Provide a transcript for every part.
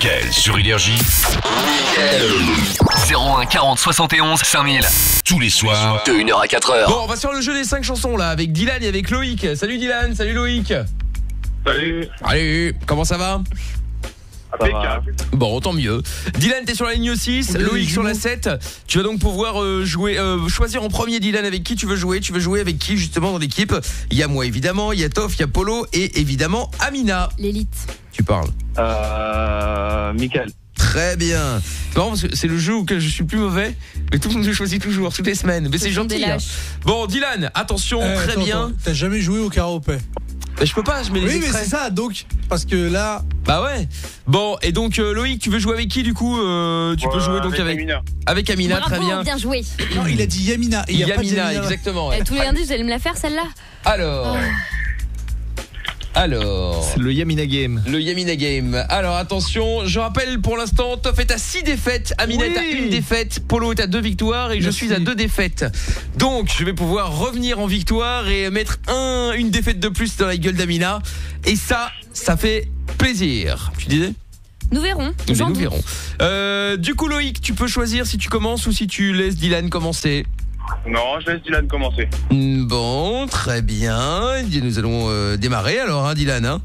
Mickaël sur Énergie. 01 40 71 5000. Tous les soirs, de 1h à 4h. Bon, on va sur le jeu des 5 chansons là, avec Dylan et avec Loïc. Salut Dylan, salut Loïc. Salut. Allez, comment ça va? Bon, tant mieux. Dylan, t'es sur la ligne 6, Loïc sur la 7. Tu vas donc pouvoir choisir en premier, Dylan, avec qui tu veux jouer. Tu veux jouer avec qui justement dans l'équipe? Il y a moi évidemment, il y a Toff, il y a Polo et évidemment Amina. L'élite. Tu parles Mickaël. Très bien. C'est marrant parce que c'est le jeu auquel je suis le plus mauvais, mais tout le monde me choisit toujours, toutes les semaines. Mais c'est gentil. Hein. Bon, Dylan, attention, très bien. T'as jamais joué au karaopé? Bah, je peux pas, je mets les extraits. Oui, mais c'est ça, donc, parce que là... Bah ouais. Bon, et donc Loïc, tu veux jouer avec qui du coup? Tu peux jouer donc avec Amina. Avec Amina. Bravo, très bien. Bien joué. Non, il a dit Yamina. Et Yamina, exactement. Ouais. Tous les indices, vous allez me la faire celle-là? Alors, c'est le Yamina Game. Le Yamina Game. Alors attention, je rappelle pour l'instant, Toff est à 6 défaites, Amina est à 1 défaite, Polo est à 2 victoires et je suis à 2 défaites. Donc je vais pouvoir revenir en victoire et mettre une défaite de plus dans la gueule d'Amina. Et ça fait plaisir. Tu disais? Nous verrons. Nous verrons. Du coup Loïc, tu peux choisir si tu commences ou si tu laisses Dylan commencer. Non, je laisse Dylan commencer. Bon, très bien. Nous allons démarrer alors, hein, Dylan. Hein.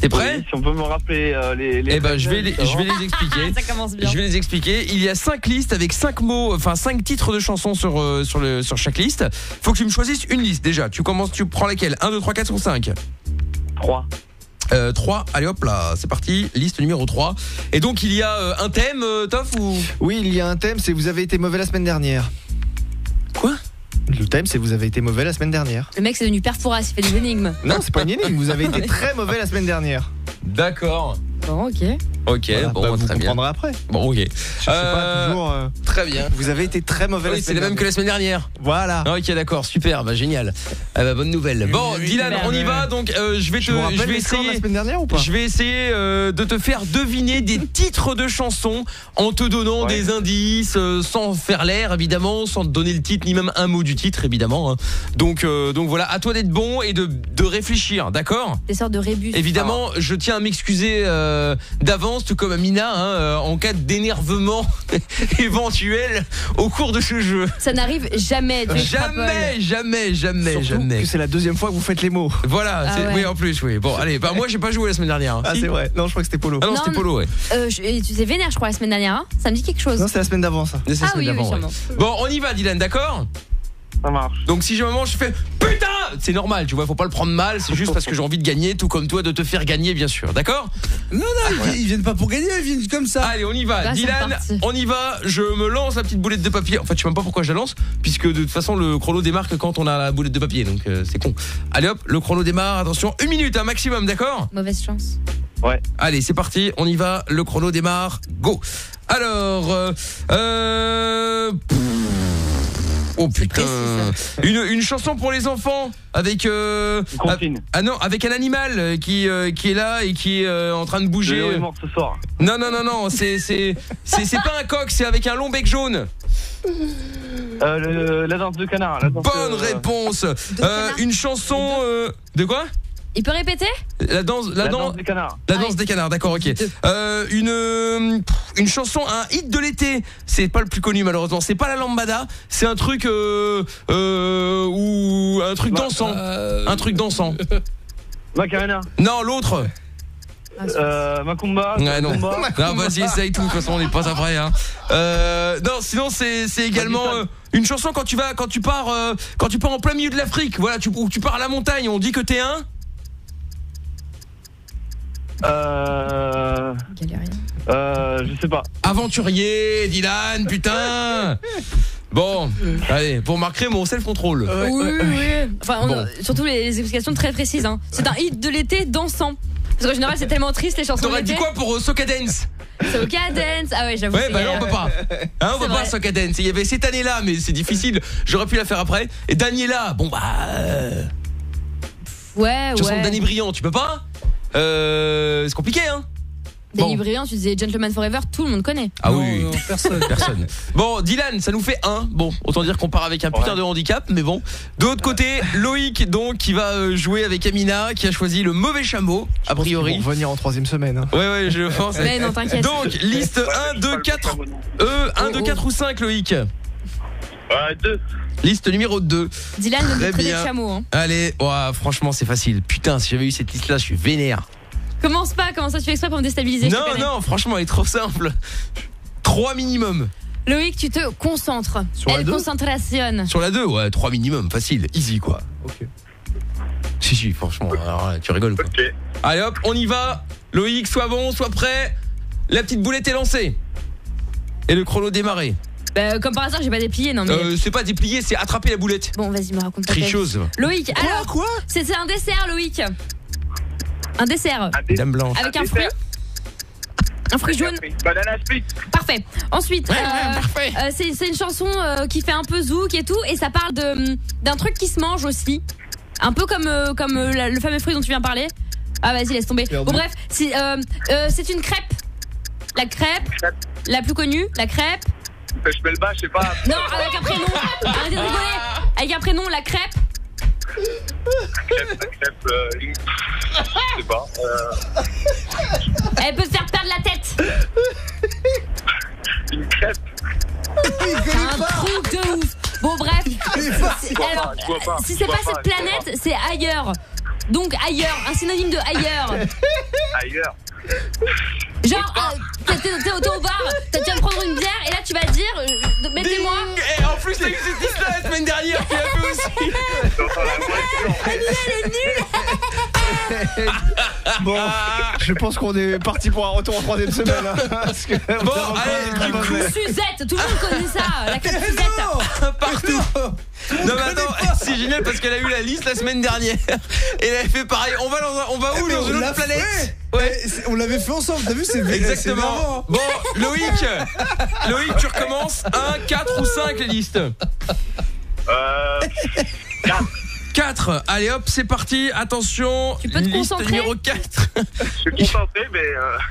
T'es prêt? Si on peut me rappeler les Eh ben, je vais les expliquer. Ça commence bien. Je vais les expliquer. Il y a 5 listes avec 5 mots, enfin 5 titres de chansons sur chaque liste. Faut que tu me choisisses une liste déjà. Tu prends laquelle? 1, 2, 3, 4 ou 5? 3. 3, allez hop là, c'est parti, liste numéro 3. Et donc il y a un thème, Toff ou... Oui, il y a un thème, c'est vous avez été mauvais la semaine dernière. Quoi? Le thème, c'est vous avez été mauvais la semaine dernière. Le mec c'est devenu père Fouras, il fait des énigmes. Non, c'est pas une énigme, vous avez été très mauvais la semaine dernière. D'accord. Bon, ok. Ok, voilà, bon, vous très bien. comprendrez après. Bon, ok. Je sais pas, toujours... très bien. Vous avez été très mauvais la semaine dernière. C'est les mêmes que la semaine dernière. Voilà. Ok, d'accord, super, bah génial. Bonne nouvelle. Bon, Dylan, on y va. Donc, je vais essayer. La semaine dernière ou pas? Je vais essayer de te faire deviner des titres de chansons en te donnant des indices, sans faire l'air évidemment, sans te donner le titre ni même un mot du titre évidemment. Hein. Donc voilà, à toi d'être bon et de réfléchir, d'accord? Des sortes de rébus. Évidemment, je tiens à m'excuser d'avance, tout comme Amina, hein, en cas d'énervement éventuel au cours de ce jeu. Ça n'arrive jamais. Jamais. Surtout que c'est la deuxième fois que vous faites les mots. Voilà, oui en plus, oui. Bon, allez, moi j'ai pas joué la semaine dernière. Hein. Ah, c'est vrai. Non, je crois que c'était Polo. Ah non, c'était Polo, ouais. Tu t'es vénère, je crois, la semaine dernière. Hein, ça me dit quelque chose. Non, c'est la semaine d'avant, ça. C'est la semaine d'avant, sûrement. ouais. Bon, on y va, Dylan, d'accord? Ça marche. Donc si je moment je fais putain, c'est normal, tu vois, faut pas le prendre mal, c'est juste parce que j'ai envie de gagner, tout comme toi de te faire gagner bien sûr, d'accord? Non, ils viennent pas pour gagner, ils viennent comme ça. Allez, on y va, Dylan, on y va, je me lance la petite boulette de papier. En fait, je sais même pas pourquoi je la lance, puisque de toute façon le chrono démarre que quand on a la boulette de papier, donc c'est con. Allez hop, le chrono démarre, attention, 1 minute, un maximum, d'accord? Mauvaise chance. Ouais. Allez, c'est parti, on y va, le chrono démarre, go. Alors, oh putain, une chanson pour les enfants avec avec un animal qui est là et qui est en train de bouger. Le mort ce soir. Non, c'est pas un coq, c'est avec un long bec jaune. La danse de canard. Bonne réponse. Une chanson de quoi? Il peut répéter? La danse des canards. La danse des canards, d'accord, ok. Une chanson, un hit de l'été. C'est pas le plus connu malheureusement. C'est pas la lambada. C'est un truc ou un truc dansant. Un truc dansant. Macarena. Non, l'autre. Macumba. Ouais, non. Non, vas-y, essaye tout. De toute façon, on n'est pas après. Hein. Non, sinon c'est également une chanson quand tu pars en plein milieu de l'Afrique. Voilà, tu pars à la montagne. On dit que t'es un. Je sais pas. Aventurier, Dylan, putain. Bon, allez, pour marquer mon self-control. Oui. Enfin, surtout les explications très précises. Hein. C'est un hit de l'été dansant. Parce qu'en général, c'est tellement triste les chansons. T'aurais dit quoi pour Soca Dance? Soca Dance. Ah ouais, j'avoue. Ouais, bah non, on peut pas. Hein, on peut pas Soca Dance. Il y avait cette année-là, mais c'est difficile. J'aurais pu la faire après. Et Daniela, bon bah. Ouais. Chanson de Danny Briand, tu peux pas? C'est compliqué, hein? Daily Brilliant, tu disais Gentleman Forever, tout le monde connaît. Ah Non, oui. non, personne. Personne. Bon, Dylan, ça nous fait 1. Bon, autant dire qu'on part avec un putain de handicap, mais bon. De l'autre côté, Loïc, donc, qui va jouer avec Amina, qui a choisi le mauvais chameau, a priori. Ils vont revenir en 3ème semaine. Hein. Ouais, je pense. Mais non, t'inquiète. Donc, liste 1, 2, 4. 1, 2, 4 ou 5, Loïc? 2. Liste numéro 2. Dylan ne Très dit que des bien. chameaux. Hein. Allez, ouah, franchement, c'est facile. Putain, si j'avais eu cette liste-là, je suis vénère. Commence pas, comment ça tu fais exprès pour me déstabiliser? je te connais. Non, franchement, elle est trop simple. 3 minimum. Loïc, tu te concentres. Sur la Elle 2? concentration. Sur la 2, ouais, 3 minimum, facile, easy quoi. Ok. Si, franchement, alors là, tu rigoles quoi. Ok. Allez hop, on y va. Loïc, sois bon, sois prêt. La petite boulette est lancée. Et le chrono démarré. Bah, comme par hasard, j'ai pas déplié, non mais. C'est pas déplier, c'est attraper la boulette. Bon, vas-y, me raconte pas. ta vie. Tricheuse. Loïc, alors. Quoi C'est un dessert, Loïc. Un dessert. Dame blanche. Avec un fruit. Un fruit jaune. Banana split. Parfait. Ensuite, parfait. c'est une chanson qui fait un peu zouk et tout, et ça parle d'un truc qui se mange aussi, un peu comme le fameux fruit dont tu viens parler. Ah vas-y, laisse tomber. Bon bref, c'est une crêpe. La crêpe, la plus connue, la crêpe. Pêche Melba, je sais pas. Non, avec un prénom. Arrêtez de rigoler. Avec un prénom, la crêpe. Crêpe, je sais pas. Elle peut te faire perdre la tête. Une crêpe. C'est un truc de ouf. Bon bref. Alors, Je vois pas. si c'est pas cette planète, c'est ailleurs. Donc ailleurs, un synonyme de ailleurs. Ailleurs. Genre, t'es au bar, tu viens de prendre une bière et là tu vas dire, mettez-moi. Ding. Et en plus, t'as eu cette liste-là la semaine dernière, tu l'as fait aussi. J'entends la voiture. Bon, je pense qu'on est parti pour un retour en 3ème semaine. Hein, parce que Bon, allez, du coup, Suzette, tout le monde connaît ça, la crêpe Suzette. partout. Non mais attends, c'est génial parce qu'elle a eu la liste la semaine dernière et elle a fait pareil. On va où dans une autre planète? Ouais, on l'avait fait ensemble, t'as vu, c'est exactement. Bon, Loïc, tu recommences. 1, 4 ou 5 les listes? 4. Allez hop, c'est parti. Attention. Tu peux te liste concentrer numéro 4. Je suis concentré, mais.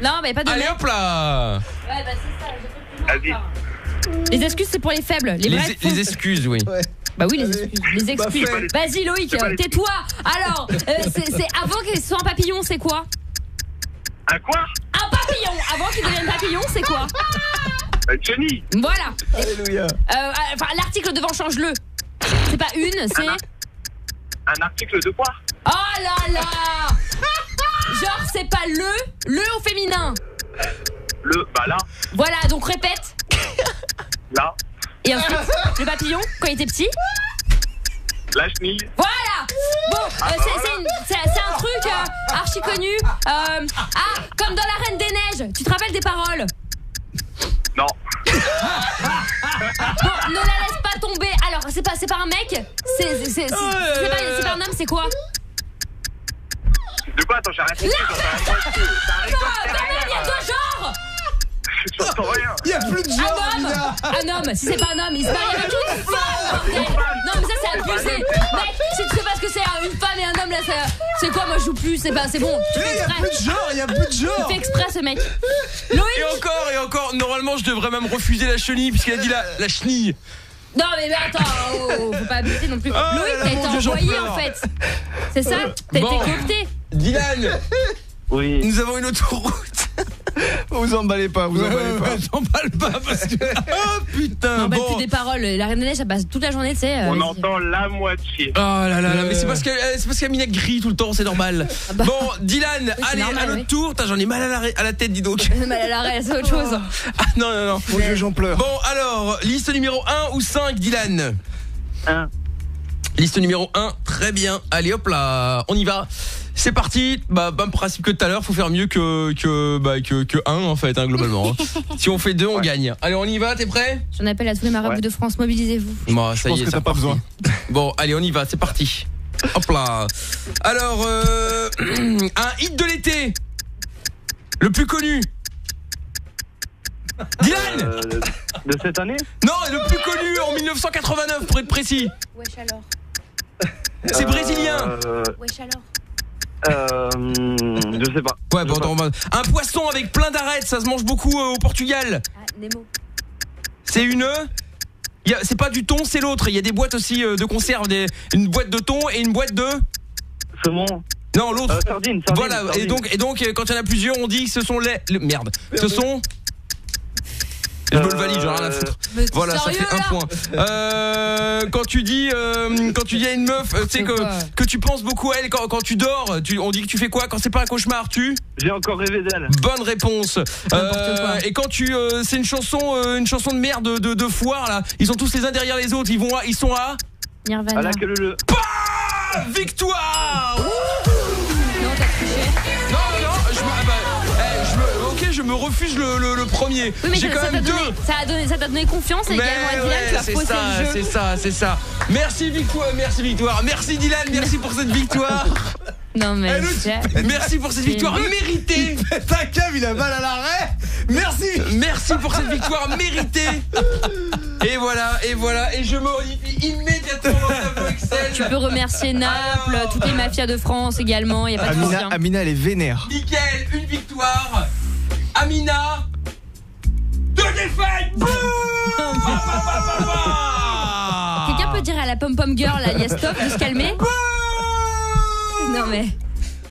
Non, mais pas de Allez hop là. Ouais, bah c'est ça, Vas-y. Les excuses, c'est pour les faibles. Les vrais font- Les excuses, oui. Bah oui, les excuses. Les excuses. Vas-y, Loïc, tais-toi. Alors, c'est avant qu'il soit un papillon, c'est quoi? Un quoi? Un papillon. Avant qu'il devienne papillon, c'est quoi? Johnny. Voilà. Alléluia. Enfin, l'article devant, change-le. C'est pas une, c'est. Un article de quoi? Oh là là. Genre, c'est pas le au féminin. Bah là. Voilà, donc répète. Là. Et ensuite, le papillon, quand il était petit. La chenille. Voilà. Bon, c'est un truc archi connu. Comme dans La Reine des Neiges. Tu te rappelles des paroles? Non. Bon, ne la laisse pas tomber. Alors, c'est pas un mec. C'est pas un homme, c'est quoi? De quoi? Attends, j'ai rien compris. Il y a deux genres. J'entends rien. Il y a plus de genre, Amina. Un homme, si c'est pas un homme, il se marie avec une femme, bordel. Non mais ça c'est abusé. Mec, si tu sais pas ce que c'est une femme et un homme là, c'est quoi? Moi je joue plus, c'est bon. Tu Il fais y a exprès. plus de genre, il y a plus de Il genre. fait exprès ce mec. Loïc. Et encore, normalement je devrais même refuser la chenille puisqu'elle a dit la chenille. Non mais attends, faut pas abuser non plus. Oh là Loïc, là, t'as mon été Dieu, j'en envoyé pleure. en fait. C'est ça? T'as Bon. été coopté. Dylan, Oui. nous avons une autoroute. Vous emballez pas, vous emballez pas. T'emballes pas parce que. Oh putain. Non, bah Bon. plus des paroles. La Reine des Neiges, ça passe toute la journée, tu sais. On entend la moitié. Oh là là là, mais c'est parce qu'Amina grille tout le temps, c'est normal. bah. Bon, Dylan, c'est allez, normal, à notre oui. tour. J'en ai mal à la tête, dis donc. Mal à l'arrêt, c'est autre chose. Ah non. Mon Dieu, j'en pleure. Bon, alors, liste numéro 1 ou 5, Dylan? 1. Liste numéro 1, très bien. Allez hop là, on y va. C'est parti. Bah, même principe que tout à l'heure, faut faire mieux que 1 en fait, hein, globalement. Si on fait 2, on gagne. Allez, on y va, t'es prêt? J'en appelle à tous les marabouts de France, mobilisez-vous. Bon, ça Je pense y est, que c'est t'as pas reparti. besoin. Bon, allez, on y va, c'est parti. Hop là. Alors, un hit de l'été. Le plus connu. Dylan. De cette année? Non, le plus connu en 1989 pour être précis. Wesh alors. C'est brésilien. Wesh alors. Je sais pas. Ouais, bon, attends, un poisson avec plein d'arêtes, ça se mange beaucoup au Portugal. Nemo. C'est c'est pas du thon, c'est l'autre. Il y a des boîtes aussi de conserve, une boîte de thon et une boîte de Saumon. Non, l'autre. Sardine. Voilà. Sardine. Et donc quand il y en a plusieurs, on dit que ce sont merde. Ce sont je me le valide, j'en ai rien à foutre. Voilà, ça fait un point. Quand tu dis à une meuf, tu sais que tu penses beaucoup à elle quand tu dors, on dit que tu fais quoi quand c'est pas un cauchemar, J'ai encore rêvé d'elle. Bonne réponse. Et quand c'est une chanson de merde de foire là, ils sont tous les uns derrière les autres, ils sont à Nirvana. À la queue le. Victoire. Non, t'as triché. Non, je me refuse le premier. Oui, mais j'ai quand même deux. Ça t'a donné confiance et également à Dylan, tu as faussé le jeu. C'est ça. Merci Victoire. Merci Dylan, merci pour cette victoire. Non mais merci pour cette victoire méritée. Ta cave, il a mal à l'arrêt. Merci pour cette victoire méritée. Et voilà, et je me modifie immédiatement dans le tableau Excel. Tu peux remercier Naples, toutes les mafias de France également, il y a pas de souci. Amina, elle est vénère. Mickaël, une victoire. Amina, 2 défaites. Boum. Quelqu'un peut dire à la pom-pom girl, là, il y a stop de se calmer. Non mais